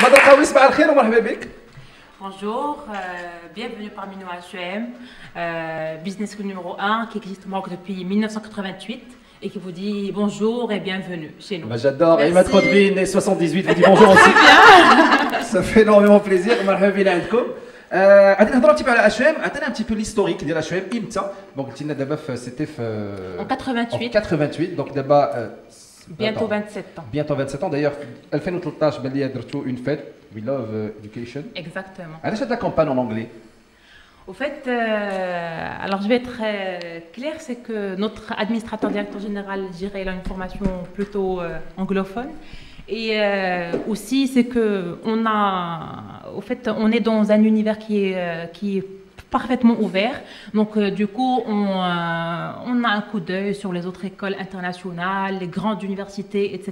Madame Kawi, صباح الخير ومرحبا بك. Bonjour, bienvenue parmi nous à HEM, business school numéro 1 qui existe au Maroc depuis 1988 et qui vous dit bonjour et bienvenue chez nous. Bah, j'adore, Emma Trodbi, né 78, vous dit bonjour aussi. Ça fait énormément plaisir, مرحبا بنا عندكم. غادي نهضروا un petit peu على HEM, عطينا un petit peu l'historique ديال HEM امتى. Donc قلتي لنا دابا c'était en 88. En 88, donc دابا bientôt 27 ans. Bientôt 27 ans. D'ailleurs, 2013, بان لي درتو une fête. We love education. Exactement. علاش هاد la campagne en anglais? Au fait, alors je vais être claire, c'est que notre administrateur directeur général, je dirais, il a une formation plutôt anglophone. Et aussi, c'est que au fait, on est dans un univers qui est parfaitement ouvert. Donc, du coup, on a un coup d'œil sur les autres écoles internationales, les grandes universités, etc.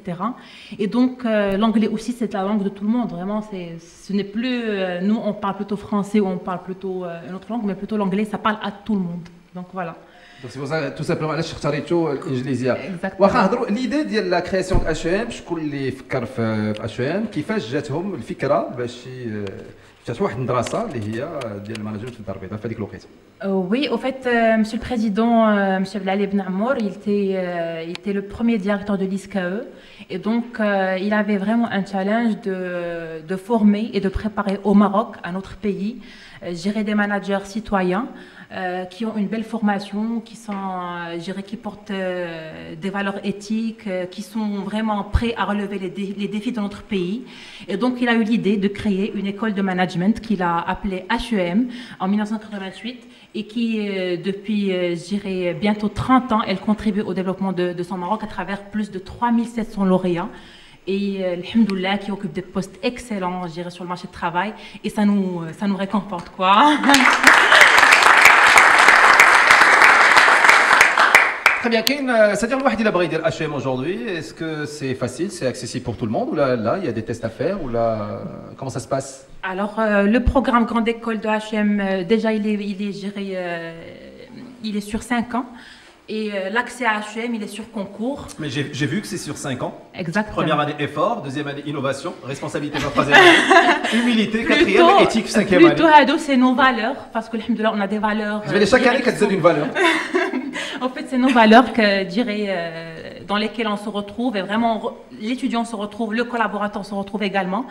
Et donc, l'anglais aussi, c'est la langue de tout le monde. Vraiment, ce n'est plus... nous, on parle plutôt français ou on parle plutôt une autre langue, mais plutôt l'anglais, ça parle à tout le monde. Donc, voilà. Donc, c'est pour ça, tout simplement, علاش اختاريتو الانجليزيه. Exactement. واخا نهضروا ليدي ديال لا كرياسيون ديال HEM، شكون اللي فكر في HEM، كيفاش جاتهم الفكره باش جات واحد المدرسه اللي هي ديال المانجمنت في الدار البيضاء في هذيك الوقيته. Oui, au fait, Monsieur le Président, Monsieur Blali Ben Amour, il était le premier directeur de l'ISCAE et donc il avait vraiment un challenge de former et de préparer au Maroc, à notre pays, gérer des managers citoyens qui ont une belle formation, qui portent des valeurs éthiques, qui sont vraiment prêts à relever les défis de notre pays. Et donc il a eu l'idée de créer une école de management qu'il a appelée HEM en 1988 et qui, depuis, je dirais, bientôt 30 ans, elle contribue au développement de son Maroc à travers plus de 3700 lauréats. Et alhamdoulilah, qui occupe des postes excellents, je dirais, sur le marché du travail. Et ça nous réconforte, quoi. Très bien, c'est-à-dire le واحد إلا بغى يدير HEM aujourd'hui, est-ce que c'est facile, c'est accessible pour tout le monde ou là il y a des tests à faire ou là comment ça se passe? Alors le programme Grande École de HEM déjà il est géré, il est sur 5 ans et l'accès à HEM il est sur concours. Mais j'ai vu que c'est sur 5 ans. Exactement. Première année effort, deuxième année innovation, responsabilité dans la troisième année, humilité, quatrième, éthique, cinquième année. Plutôt Hado, c'est nos valeurs parce que alhamdoulilah on a des valeurs. Vous avez chaque année qu'elle donne une valeur. En fait, c'est nos valeurs que, je dirais, dans lesquelles on se retrouve et vraiment l'étudiant se retrouve, le collaborateur se retrouve également.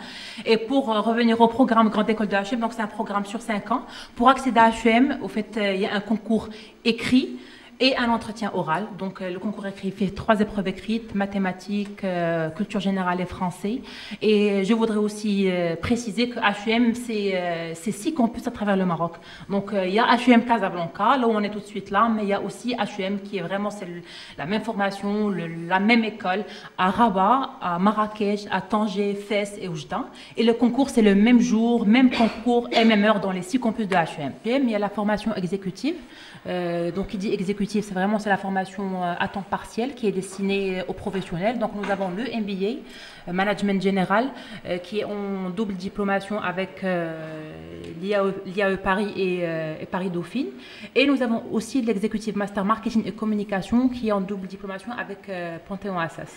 Et pour revenir au programme Grande École de HEM, donc c'est un programme sur 5 ans. Pour accéder à HEM, au fait, il y a un concours écrit et un entretien oral. Donc le concours écrit fait 3 épreuves écrites, mathématiques, culture générale et français. Et je voudrais aussi préciser que HEM, c'est 6 campus à travers le Maroc. Donc il y a HEM Casablanca, là où on est tout de suite là, mais il y a aussi HEM qui est vraiment la même formation, la même école à Rabat, à Marrakech, à Tanger, Fès et Oujda. Et le concours, c'est le même jour, même concours et même heure dans les 6 campus de HEM. Il y a la formation exécutive. Donc, il dit exécutif, c'est la formation à temps partiel qui est destinée aux professionnels. Donc, nous avons le MBA, Management Général, qui est en double diplomation avec l'IAE Paris et Paris Dauphine. Et nous avons aussi l'exécutif Master Marketing et Communication qui est en double diplomation avec Panthéon Assas.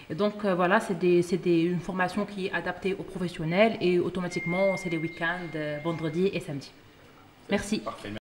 Et donc voilà, c'est une formation qui est adaptée aux professionnels et automatiquement, c'est les week-ends, vendredi et samedi. Merci. Parfait.